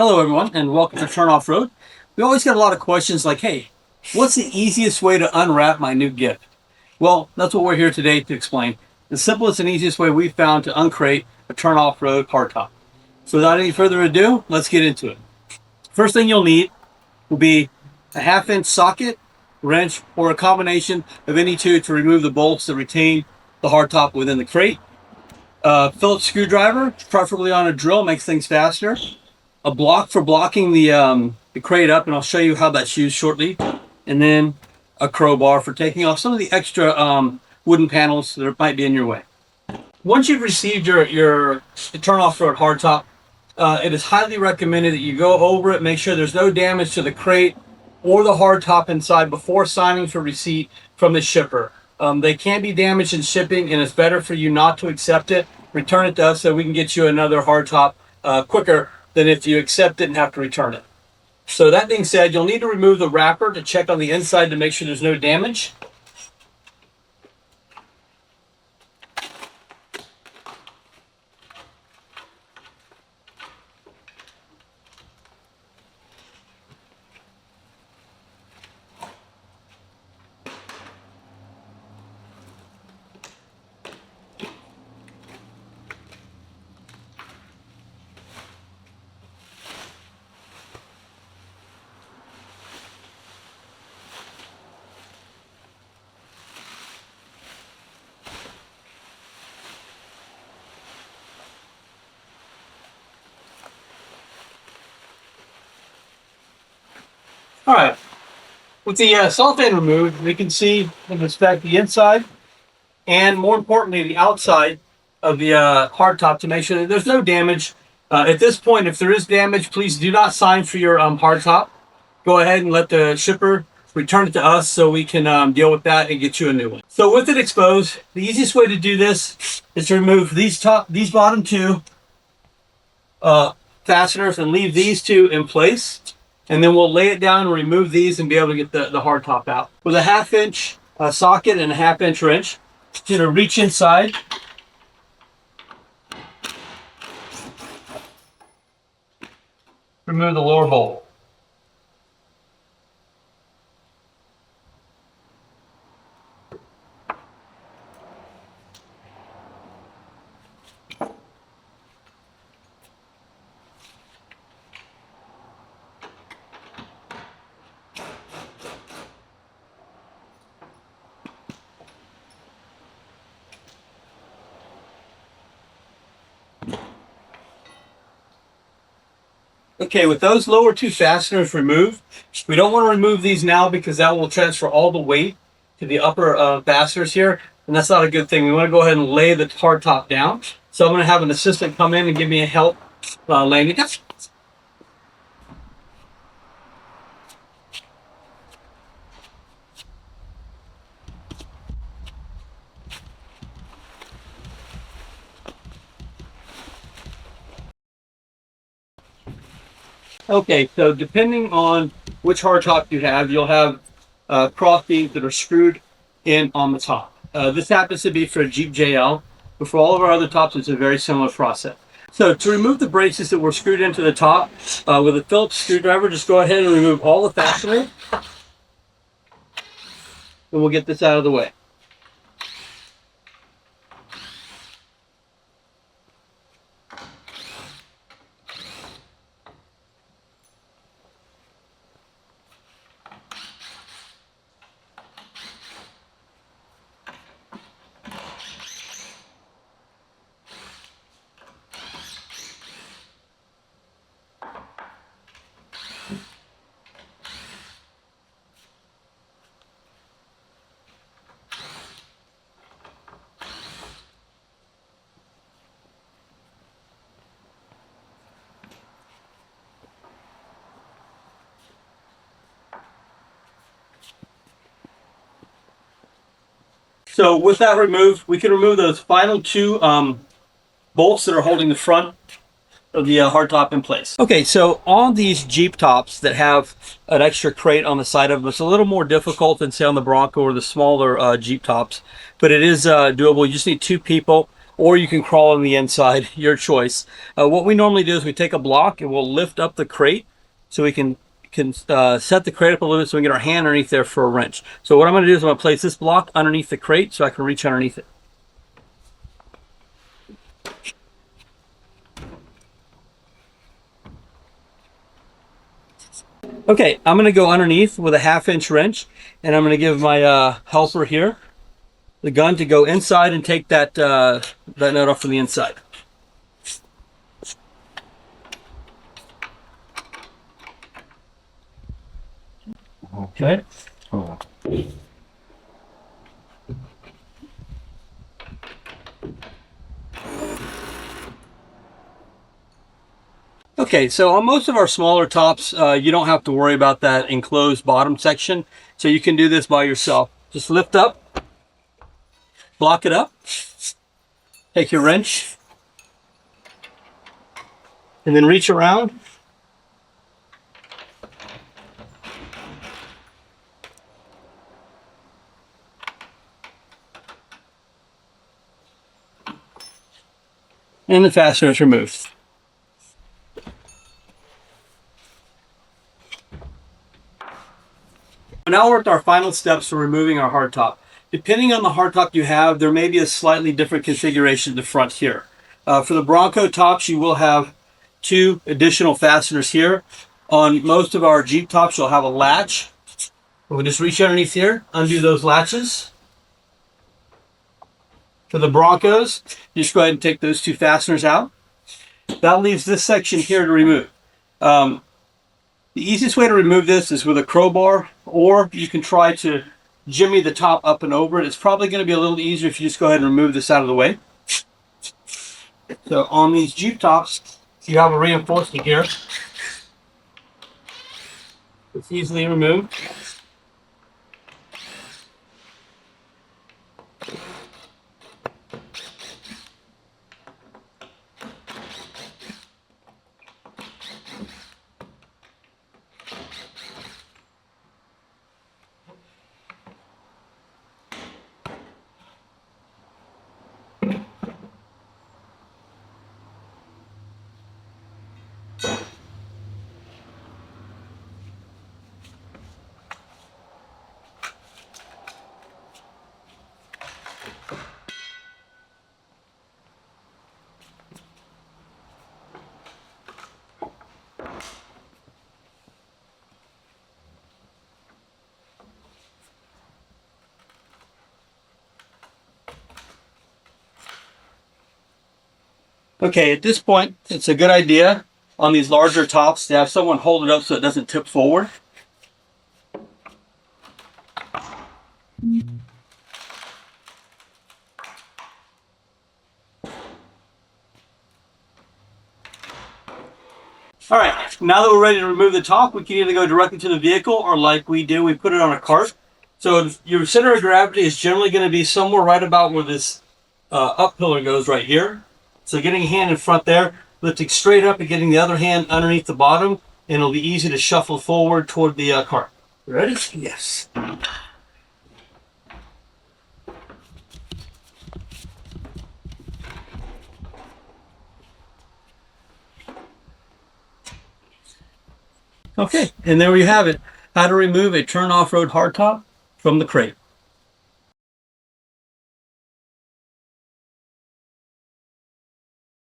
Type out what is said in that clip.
Hello everyone and welcome to Turn Off-Road. We always get a lot of questions like, hey, what's the easiest way to unwrap my new gift? Well, that's what we're here today to explain. The simplest and easiest way we've found to uncrate a Turn Off-Road hardtop. So without any further ado, let's get into it. First thing you'll need will be a 1/2-inch socket, wrench, or a combination of any two to remove the bolts that retain the hardtop within the crate. Phillips screwdriver, preferably on a drill, makes things faster. A block for blocking the crate up, and I'll show you how that's used shortly. And then a crowbar for taking off some of the extra wooden panels that might be in your way. Once you've received your Turn Off-Road hardtop, it is highly recommended that you go over it, make sure there's no damage to the crate or the hardtop inside before signing for receipt from the shipper. They can be damaged in shipping, and it's better for you not to accept it. Return it to us so we can get you another hardtop quicker than if you accept it and have to return it. So that being said, you'll need to remove the wrapper to check on the inside to make sure there's no damage. All right, with the cellophane removed, we can see and inspect the inside and, more importantly, the outside of the hardtop to make sure that there's no damage. At this point, if there is damage, please do not sign for your hardtop. Go ahead and let the shipper return it to us so we can deal with that and get you a new one. So with it exposed, the easiest way to do this is to remove these bottom two fasteners and leave these two in place. And then we'll lay it down and remove these and be able to get the hardtop out. With a 1/2-inch socket and a 1/2-inch wrench, you're going to reach inside. Remove the lower bolt. Okay, with those lower two fasteners removed, we don't want to remove these now because that will transfer all the weight to the upper fasteners here, and that's not a good thing. We want to go ahead and lay the hardtop down. So I'm going to have an assistant come in and give me a help laying it down. Okay, so depending on which hardtop you have, you'll have cross beams that are screwed in on the top. This happens to be for a Jeep JL, but for all of our other tops, it's a very similar process. So to remove the braces that were screwed into the top with a Phillips screwdriver, just go ahead and remove all the fasteners, and we'll get this out of the way. So with that removed, we can remove those final two bolts that are holding the front of the hardtop in place. Okay, so on these Jeep tops that have an extra crate on the side of them, it's a little more difficult than say on the Bronco or the smaller Jeep tops, but it is doable. You just need two people or you can crawl on the inside, your choice. What we normally do is we take a block and we'll lift up the crate so we can set the crate up a little bit so we can get our hand underneath there for a wrench. So what I'm going to do is I'm going to place this block underneath the crate so I can reach underneath it. Okay, I'm going to go underneath with a 1/2-inch wrench, and I'm going to give my helper here the gun to go inside and take that nut off from the inside. Okay. Okay, so on most of our smaller tops, you don't have to worry about that enclosed bottom section. So you can do this by yourself. Just lift up, block it up, take your wrench, and then reach around. And the fastener is removed. Now we're at our final steps for removing our hardtop. Depending on the hardtop you have, there may be a slightly different configuration at the front here. For the Bronco tops, you will have 2 additional fasteners here. On most of our Jeep tops, you'll have a latch. We'll just reach underneath here, undo those latches. For the Broncos, just go ahead and take those 2 fasteners out. That leaves this section here to remove. The easiest way to remove this is with a crowbar, or you can try to jimmy the top up and over it. It's probably going to be a little easier if you just go ahead and remove this out of the way. So on these Jeep tops, you have a reinforcement here. It's easily removed. Okay, at this point, it's a good idea on these larger tops to have someone hold it up so it doesn't tip forward. All right, now that we're ready to remove the top, we can either go directly to the vehicle, or like we do, we put it on a cart. So your center of gravity is generally going to be somewhere right about where this up pillar goes right here. So getting a hand in front there, lifting straight up and getting the other hand underneath the bottom, and it'll be easy to shuffle forward toward the cart. Ready? Yes. Okay, and there you have it. How to remove a Turn Off-Road hardtop from the crate.